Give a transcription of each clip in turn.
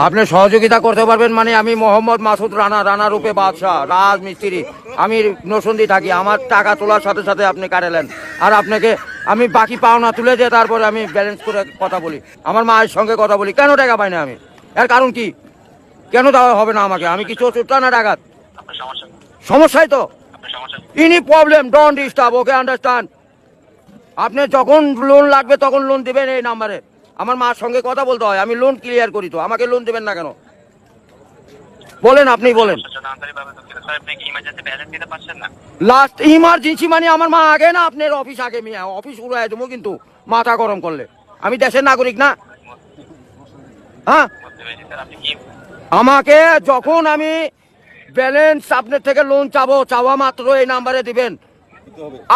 আপনি সহযোগিতা করতে পারবেন মানে আমি মোহাম্মদ মাসুদ রানা রূপে বাদশাহ রাজমিস্ত্রি। আমি নরসিংদী থাকি। আমার টাকা তোলার সাথে সাথে আপনি কাটালেন, আর আপনাকে আমি বাকি পাওনা তুলে দিয়ে তারপরে আমি ব্যালেন্স করে কথা বলি, আমার মায়ের সঙ্গে কথা বলি। কেন টাকা পাই না আমি? এর কারণ কি? কেন দেওয়া হবে না আমাকে? আমি কি চোরটা না ডাকাত? সমস্যাই তো ইনি problem. Don't disturb, okay understand. আপনি যখন লোন লাগবে তখন লোন দিবেন এই নাম্বারে। আমার মার সঙ্গে কথা বলতে হয়, আমি লোন ক্লিয়ার করি। তো আমাকে লোন দিবেন না কেন বলেন? আপনি বলেন। লাস্ট ইমার্জেন্সি মানে আমার মা আগে না আপনার অফিস আগে? মিয়া অফিস উড়াই দেবো কিন্তু মাথা গরম করলে। আমি দেশের নাগরিক না? হ্যাঁ, আমাকে যখন আমি ব্যালেন্স আপনার থেকে লোন চাওয়া মাত্র এই নাম্বারে দিবেন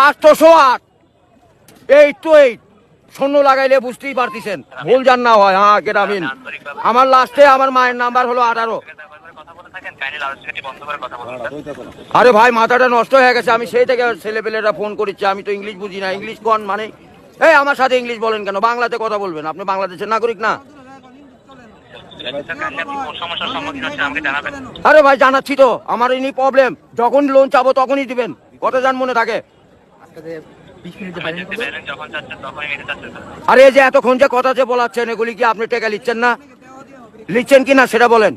808 শূন্য লাগাইলে বুঝতেই পারতেছেন, ভুল জান না হয়। হ্যাঁ গ্রামীণ। আমার লাস্টে আমার মায়ের নাম্বার হলো 18। আরে ভাই মাথাটা নষ্ট হয়ে গেছে। আমি সেই থেকে ছেলেপেলেরা ফোন করেছি, আমি তো ইংলিশ বুঝি না। ইংলিশ কোন মানে? এই আমার সাথে ইংলিশ বলেন কেন? বাংলাতে কথা বলবেন। আপনি বাংলাদেশের নাগরিক না? আরে ভাই জানাচ্ছি তো, আমার ইনি প্রবলেম। যখন লোন চাবো তখনই দিবেন। কত জান মনে থাকে? আরে এই যে এতক্ষণ যে কথা যে বলাচ্ছেন, এগুলি কি আপনি টাকা লিখছেন না? লিখছেন কি না সেটা বলেন।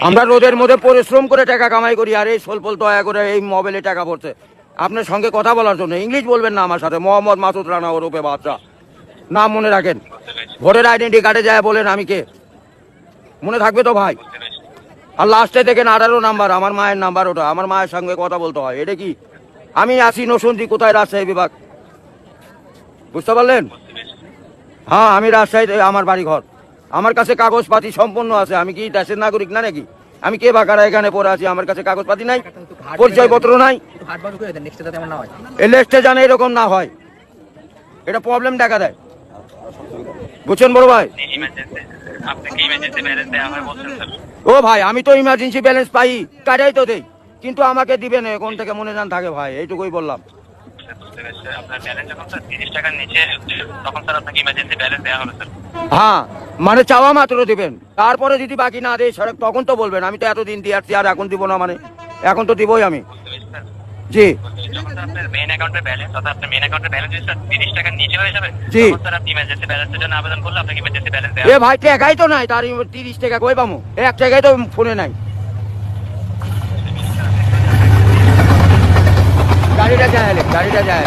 আমরা রোদের মধ্যে পরিশ্রম করে টাকা কামাই করি, আর এই স্বল্প দয়া করে এই মোবাইলে টাকা পড়ছে আপনার সঙ্গে কথা বলার জন্য। ইংলিশ বলবেন না আমার সাথে। মোহাম্মদ মাসুদ রানা ওরূপে বাদশাহ, নাম মনে রাখেন। ভোটার আইডেন্টি কার্ডে যায় বলেন আমি কে, মনে থাকবে তো ভাই? আর লাস্টে দেখেন 18 নাম্বার, আমার মায়ের নাম্বার। ওটা আমার মায়ের সঙ্গে কথা বলতে হয়। এটা কি? আমি আসি নরসিংদী। কোথায়? রাজশাহী বিভাগ। বুঝতে পারলেন? হ্যাঁ, আমি রাজশাহীতে আমার বাড়ি ঘর। আমার কাছে কাগজপাতি সম্পূর্ণ আছে। আমি কি দেশের নাগরিক না নাকি? আমি কে বাকারা এখানে পড়ে আছি? আমার কাছে কাগজপাতি নাই, পরিচয়পত্র নাই। এই লিস্টে জানে এরকম না হয়, এটা প্রবলেম দেখা দেয়। বুঝছেন বড় ভাই? ও ভাই, আমি তো ইমার্জেন্সি ব্যালেন্স পাই, কাটাই তো দেই, কিন্তু আমাকে দিবেন কোন থেকে মনে জান থাকে ভাই, এইটুকুই বললাম। হ্যাঁ, মানে চাওয়া মাত্র দিবেন, তারপরে যদি বাকি না দেয় তখন তো বলবেন। আমি তো এতদিন দিয়ে আসছি, আর এখন দিব না মানে? এখন তো দিবই আমি। জি এ ভাই, টাকাই তো নাই, তার 30 টাকা কই পামো? 1 টাকাই তো ফোনে নাই। গাড়িটা যায়।